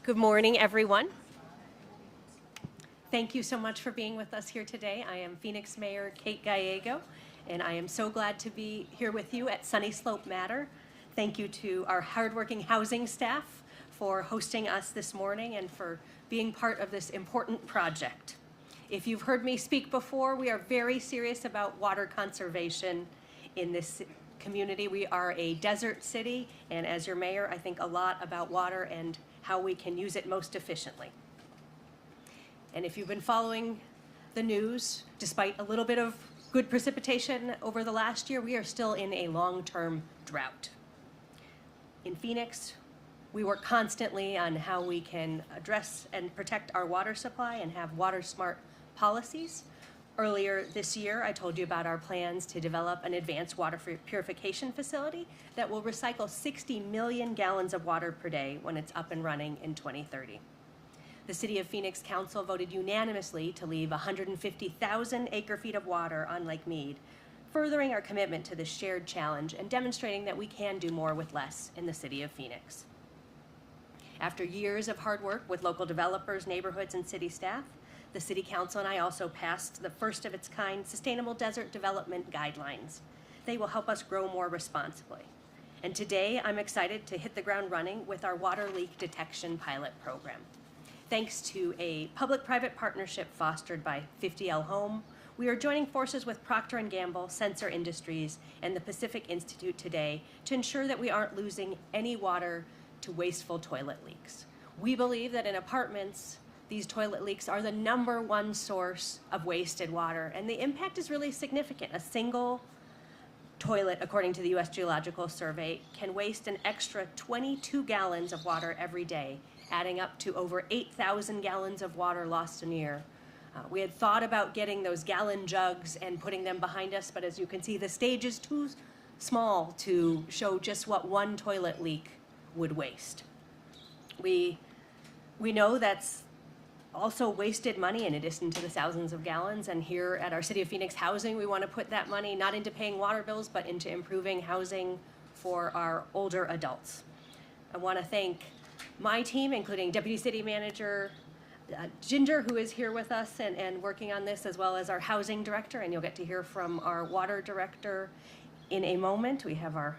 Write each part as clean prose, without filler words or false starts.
Good morning, everyone. Thank you so much for being with us here today. I am Phoenix Mayor Kate Gallego, and I am so glad to be here with you at Sunnyslope Manor. Thank you to our hardworking housing staff for hosting us this morning and for being part of this important project. If you've heard me speak before, we are very serious about water conservation in this community. We are a desert city, and as your mayor, I think a lot about water and how we can use it most efficiently. And if you've been following the news, despite a little bit of good precipitation over the last year, we are still in a long-term drought. In Phoenix, we work constantly on how we can address and protect our water supply and have water-smart policies. Earlier this year, I told you about our plans to develop an advanced water purification facility that will recycle 60 million gallons of water per day when it's up and running in 2030. The City of Phoenix Council voted unanimously to leave 150,000 acre-feet of water on Lake Mead, furthering our commitment to this shared challenge and demonstrating that we can do more with less in the City of Phoenix. After years of hard work with local developers, neighborhoods, and city staff, the City Council and I also passed the first of its kind Sustainable Desert Development Guidelines. They will help us grow more responsibly. And today, I'm excited to hit the ground running with our water leak detection pilot program. Thanks to a public-private partnership fostered by 50L Home, we are joining forces with Procter & Gamble, Sensor Industries, and the Pacific Institute today to ensure that we aren't losing any water to wasteful toilet leaks. We believe that in apartments, these toilet leaks are the #1 source of wasted water, and the impact is really significant. A single toilet, according to the U.S. Geological Survey, can waste an extra 22 gallons of water every day, adding up to over 8,000 gallons of water lost a year. We had thought about getting those gallon jugs and putting them behind us, but as you can see, the stage is too small to show just what one toilet leak would waste. We know that's also wasted money in addition to the thousands of gallons, and here at our City of Phoenix Housing, we want to put that money not into paying water bills, but into improving housing for our older adults. I want to thank my team, including Deputy City Manager Ginger, who is here with us and working on this, as well as our Housing Director, and you'll get to hear from our Water Director in a moment. We have our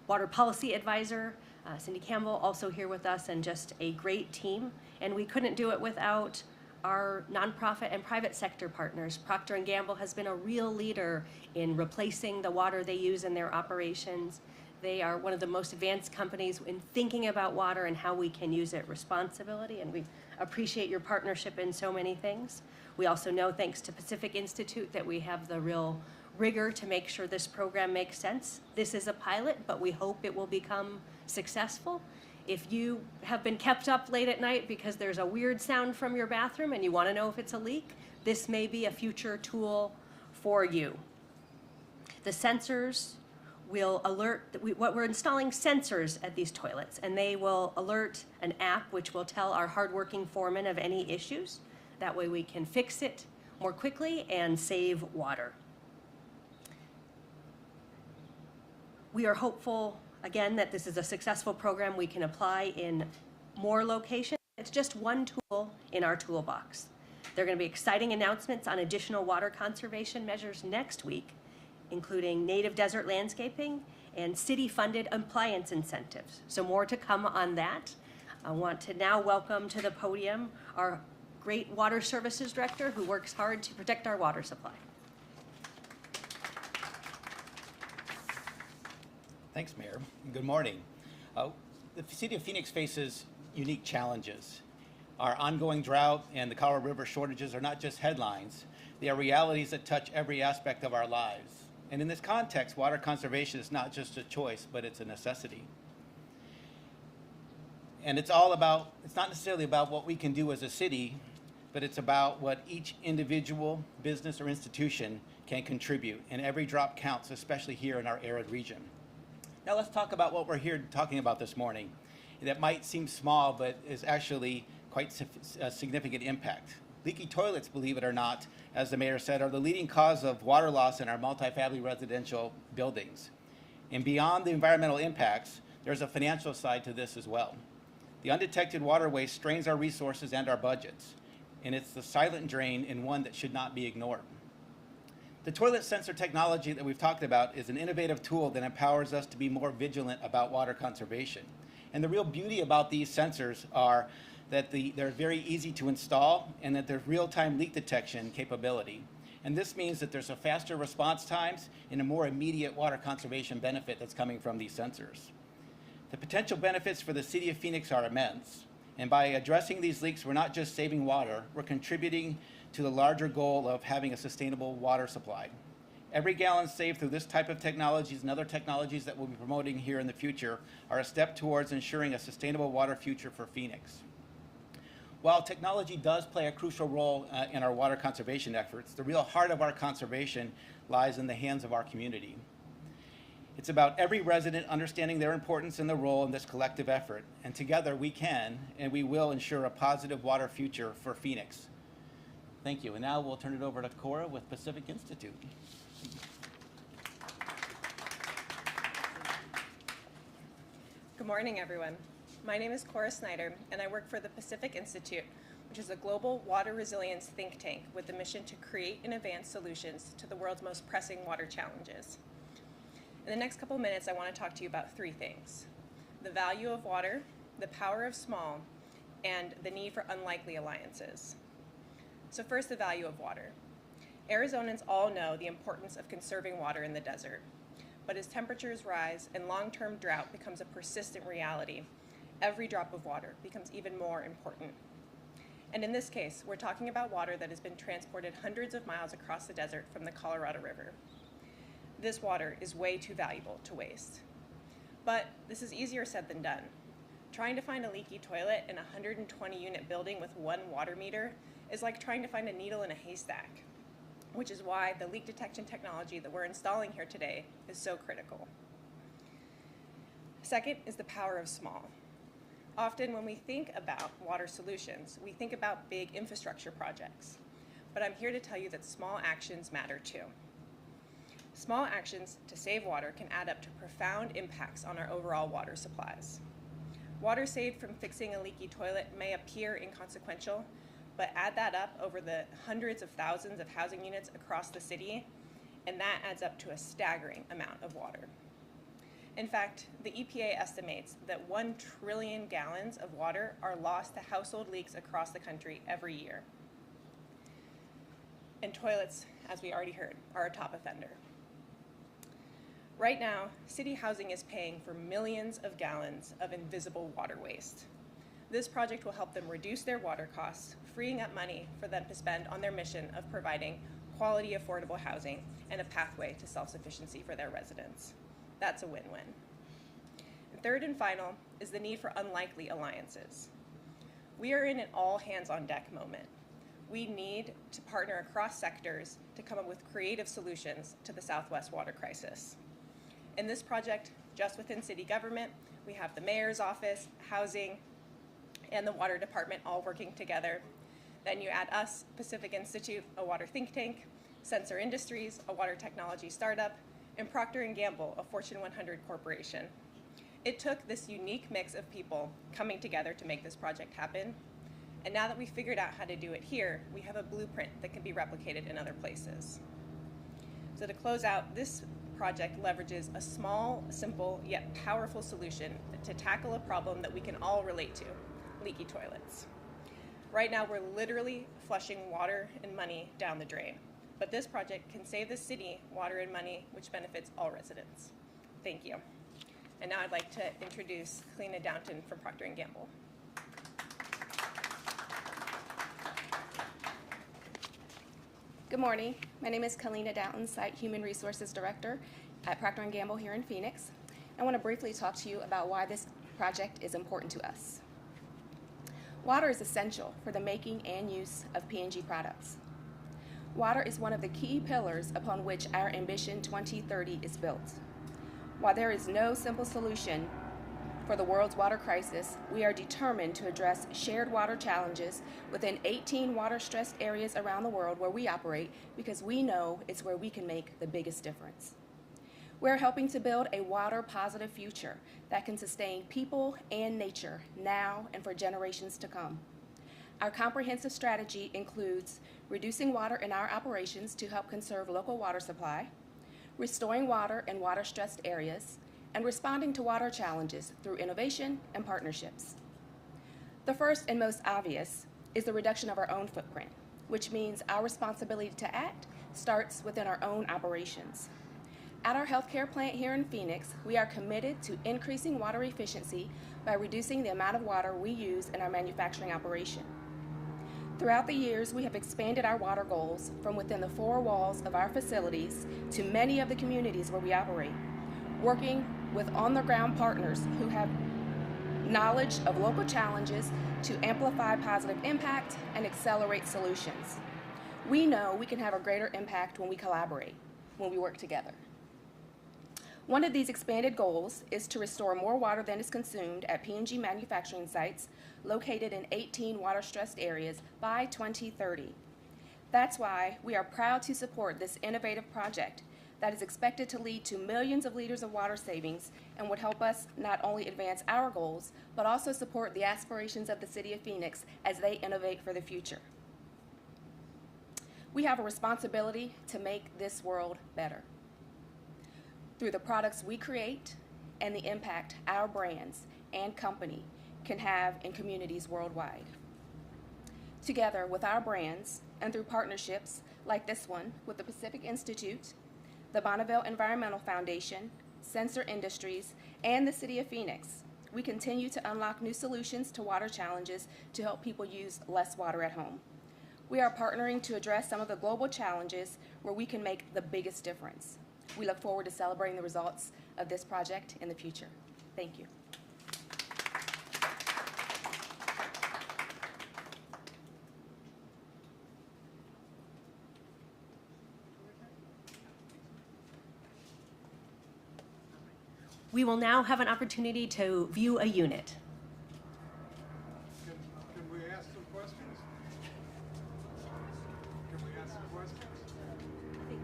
Water Policy Advisor, Cindy Campbell, also here with us, and just a great team. And we couldn't do it without our nonprofit and private sector partners. Procter & Gamble has been a real leader in replacing the water they use in their operations. They are one of the most advanced companies in thinking about water and how we can use it responsibly, and we appreciate your partnership in so many things. We also know, thanks to Pacific Institute, that we have the real rigor to make sure this program makes sense. This is a pilot, but we hope it will become successful. If you have been kept up late at night because there's a weird sound from your bathroom and you want to know if it's a leak, this may be a future tool for you. The sensors will alert, we're installing sensors at these toilets, and they will alert an app which will tell our hardworking foremen of any issues. That way we can fix it more quickly and save water. We are hopeful, again, that this is a successful program we can apply in more locations. It's just one tool in our toolbox. There are going to be exciting announcements on additional water conservation measures next week, including native desert landscaping and city-funded appliance incentives. So more to come on that. I want to now welcome to the podium our great Water Services Director who works hard to protect our water supply. Thanks, Mayor. Good morning. The City of Phoenix faces unique challenges. Our ongoing drought and the Colorado River shortages are not just headlines. They are realities that touch every aspect of our lives. And in this context, water conservation is not just a choice, but it's a necessity. And it's not necessarily about what we can do as a city, but it's about what each individual, business, or institution can contribute. And every drop counts, especially here in our arid region. Now let's talk about what we're here talking about this morning. That might seem small, but is actually quite a significant impact. Leaky toilets, believe it or not, as the mayor said, are the leading cause of water loss in our multifamily residential buildings. And beyond the environmental impacts, there's a financial side to this as well. The undetected water waste strains our resources and our budgets, and it's the silent drain and one that should not be ignored. The toilet sensor technology that we've talked about is an innovative tool that empowers us to be more vigilant about water conservation. And the real beauty about these sensors are that they're very easy to install and that there's real-time leak detection capability. And this means that there's a faster response times and a more immediate water conservation benefit that's coming from these sensors. The potential benefits for the city of Phoenix are immense. And by addressing these leaks, we're not just saving water, we're contributing to the larger goal of having a sustainable water supply. Every gallon saved through this type of technologies and other technologies that we'll be promoting here in the future are a step towards ensuring a sustainable water future for Phoenix. While technology does play a crucial role in our water conservation efforts, the real heart of our conservation lies in the hands of our community. It's about every resident understanding their importance and their role in this collective effort, and together we can and we will ensure a positive water future for Phoenix. Thank you, and now we'll turn it over to Cora with Pacific Institute. Good morning, everyone. My name is Cora Snyder, and I work for the Pacific Institute, which is a global water resilience think tank with the mission to create and advance solutions to the world's most pressing water challenges. In the next couple minutes, I want to talk to you about three things: the value of water, the power of small, and the need for unlikely alliances. So first, the value of water. Arizonans all know the importance of conserving water in the desert. But as temperatures rise and long-term drought becomes a persistent reality, every drop of water becomes even more important. And in this case, we're talking about water that has been transported hundreds of miles across the desert from the Colorado River. This water is way too valuable to waste. But this is easier said than done. Trying to find a leaky toilet in a 120-unit building with one water meter is like trying to find a needle in a haystack, which is why the leak detection technology that we're installing here today is so critical. Second is the power of small. Often when we think about water solutions, we think about big infrastructure projects. But I'm here to tell you that small actions matter too. Small actions to save water can add up to profound impacts on our overall water supplies. Water saved from fixing a leaky toilet may appear inconsequential, but add that up over the hundreds of thousands of housing units across the city, and that adds up to a staggering amount of water. In fact, the EPA estimates that 1 trillion gallons of water are lost to household leaks across the country every year. And toilets, as we already heard, are a top offender. Right now, city housing is paying for millions of gallons of invisible water waste. This project will help them reduce their water costs, freeing up money for them to spend on their mission of providing quality, affordable housing and a pathway to self-sufficiency for their residents. That's a win-win. Third and final is the need for unlikely alliances. We are in an all-hands-on-deck moment. We need to partner across sectors to come up with creative solutions to the Southwest water crisis. In this project, just within city government, we have the mayor's office, housing, and the water department all working together. Then you add us, Pacific Institute, a water think tank, Sensor Industries, a water technology startup, and Procter & Gamble, a Fortune 100 corporation. It took this unique mix of people coming together to make this project happen. And now that we've figured out how to do it here, we have a blueprint that can be replicated in other places. So to close out, this project leverages a small, simple, yet powerful solution to tackle a problem that we can all relate to: leaky toilets. Right now, we're literally flushing water and money down the drain. But this project can save the city water and money, which benefits all residents. Thank you. And now I'd like to introduce Kalina Downton from Procter & Gamble. Good morning. My name is Kalina Downton, Site Human Resources Director at Procter & Gamble here in Phoenix. I want to briefly talk to you about why this project is important to us. Water is essential for the making and use of P&G products. Water is one of the key pillars upon which our Ambition 2030 is built. While there is no simple solution for the world's water crisis, we are determined to address shared water challenges within 18 water-stressed areas around the world where we operate, because we know it's where we can make the biggest difference. We're helping to build a water-positive future that can sustain people and nature now and for generations to come. Our comprehensive strategy includes reducing water in our operations to help conserve local water supply, restoring water in water-stressed areas, and responding to water challenges through innovation and partnerships. The first and most obvious is the reduction of our own footprint, which means our responsibility to act starts within our own operations. At our healthcare plant here in Phoenix, we are committed to increasing water efficiency by reducing the amount of water we use in our manufacturing operation. Throughout the years, we have expanded our water goals from within the four walls of our facilities to many of the communities where we operate, working with on-the-ground partners who have knowledge of local challenges to amplify positive impact and accelerate solutions. We know we can have a greater impact when we collaborate, when we work together. One of these expanded goals is to restore more water than is consumed at P&G manufacturing sites located in 18 water-stressed areas by 2030. That's why we are proud to support this innovative project that is expected to lead to millions of liters of water savings and would help us not only advance our goals, but also support the aspirations of the City of Phoenix as they innovate for the future. We have a responsibility to make this world better through the products we create and the impact our brands and company can have in communities worldwide. Together with our brands and through partnerships like this one with the Pacific Institute, the Bonneville Environmental Foundation, Sensor Industries, and the City of Phoenix, we continue to unlock new solutions to water challenges to help people use less water at home. We are partnering to address some of the global challenges where we can make the biggest difference. We look forward to celebrating the results of this project in the future. Thank you. We will now have an opportunity to view a unit. Can we ask some questions? Can we ask some questions? I think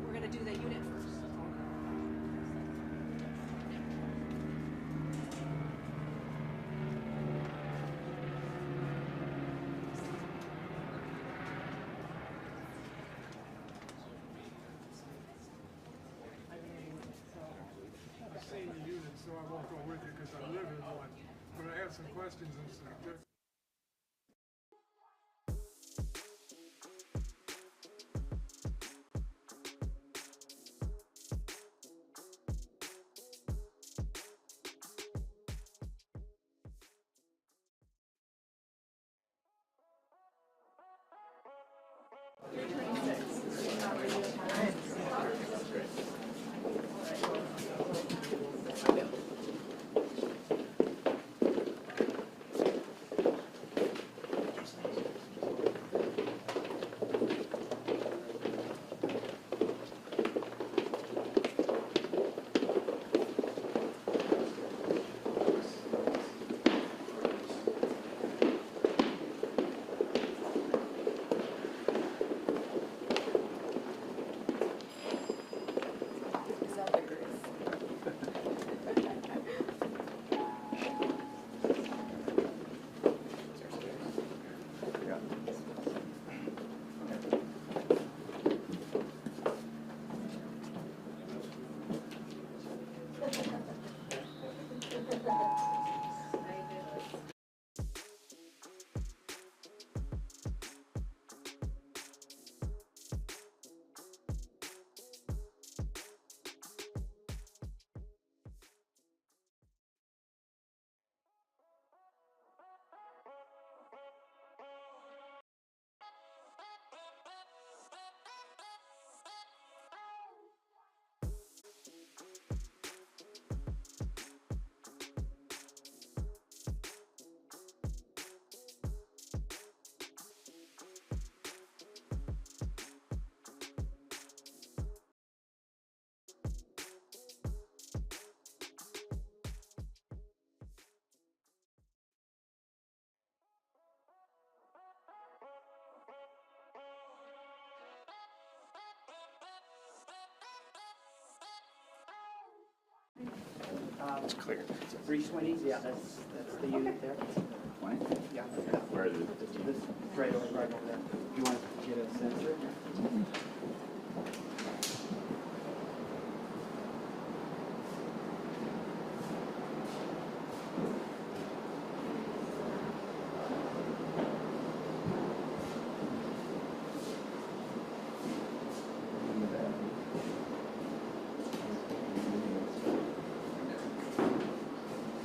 we're going to do the unit first. I've seen the unit, so I won't go with you because I live in one. But I have some questions and some. It's clear. 320, yeah, that's the unit there. 20? Yeah. Where is it? This, right over there. You want to get a sensor?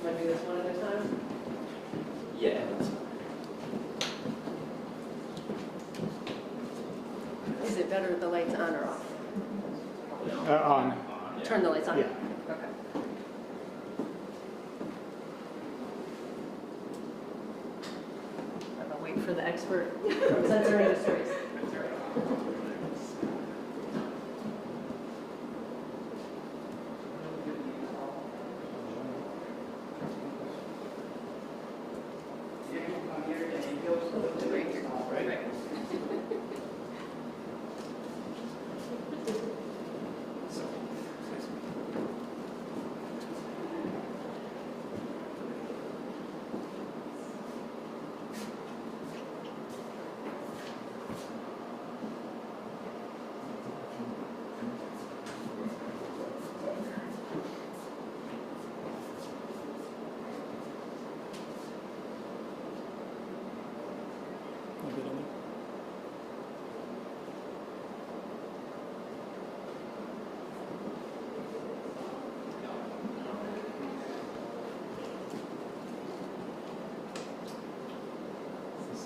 Want to do this one at a time? Yeah. Is it better with the lights on or off? On. Turn the lights on? Yeah. Okay. I'll wait for the expert from Sensor Industries.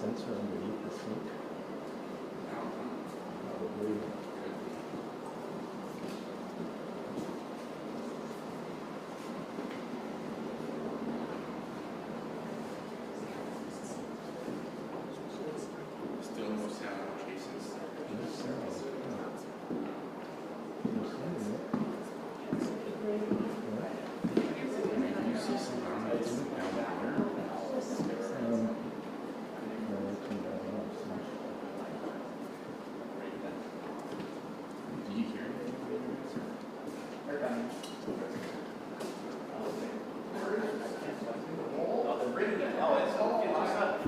Sensor underneath the sink. Probably. Still no sound cases. No sound. No sound in it. You see some down there? No, I turned that off, so. Do you hear it?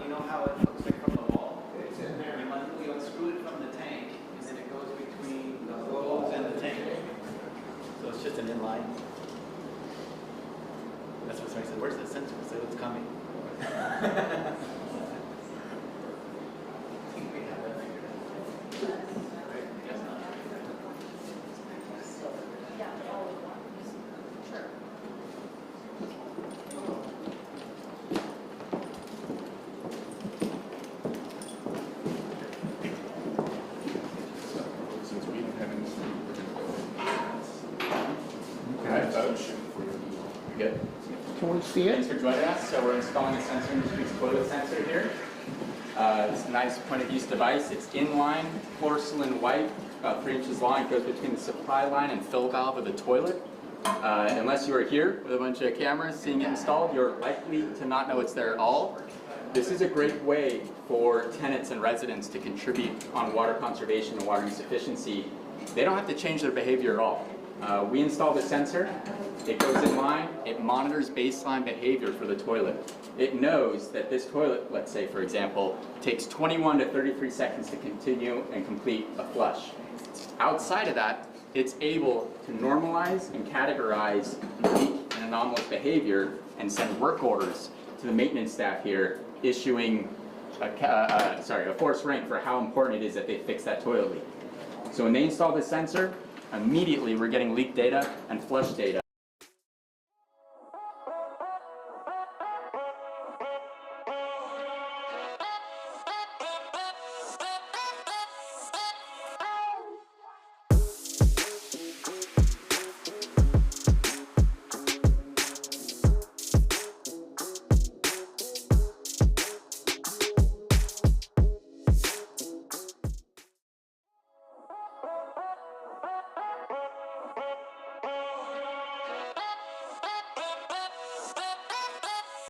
You know how it looks like from the wall? It's in there. You unscrew it from the tank, and then it goes between the hose and the tank. So it's just an inline. That's what somebody said, where's the sensor? I said, it's coming. I think we have that figured out. Right? Guess not. Since we don't have any sleep, we're gonna go. Hi, folks. You good? Can we see Thanks for joining us. So we're installing a Sensor Industries toilet sensor here. It's a nice point-of-use device. It's inline, porcelain white, about 3 inches long. It goes between the supply line and fill valve of the toilet. Unless you are here with a bunch of cameras seeing it installed, you're likely to not know it's there at all. This is a great way for tenants and residents to contribute on water conservation and water use efficiency. They don't have to change their behavior at all. We install the sensor, it goes in line, it monitors baseline behavior for the toilet. It knows that this toilet, let's say for example, takes 21 to 33 seconds to continue and complete a flush. Outside of that, it's able to normalize and categorize unique and anomalous behavior and send work orders to the maintenance staff here, issuing a forced rank for how important it is that they fix that toilet leak. So when they install this sensor, immediately we're getting leak data and flush data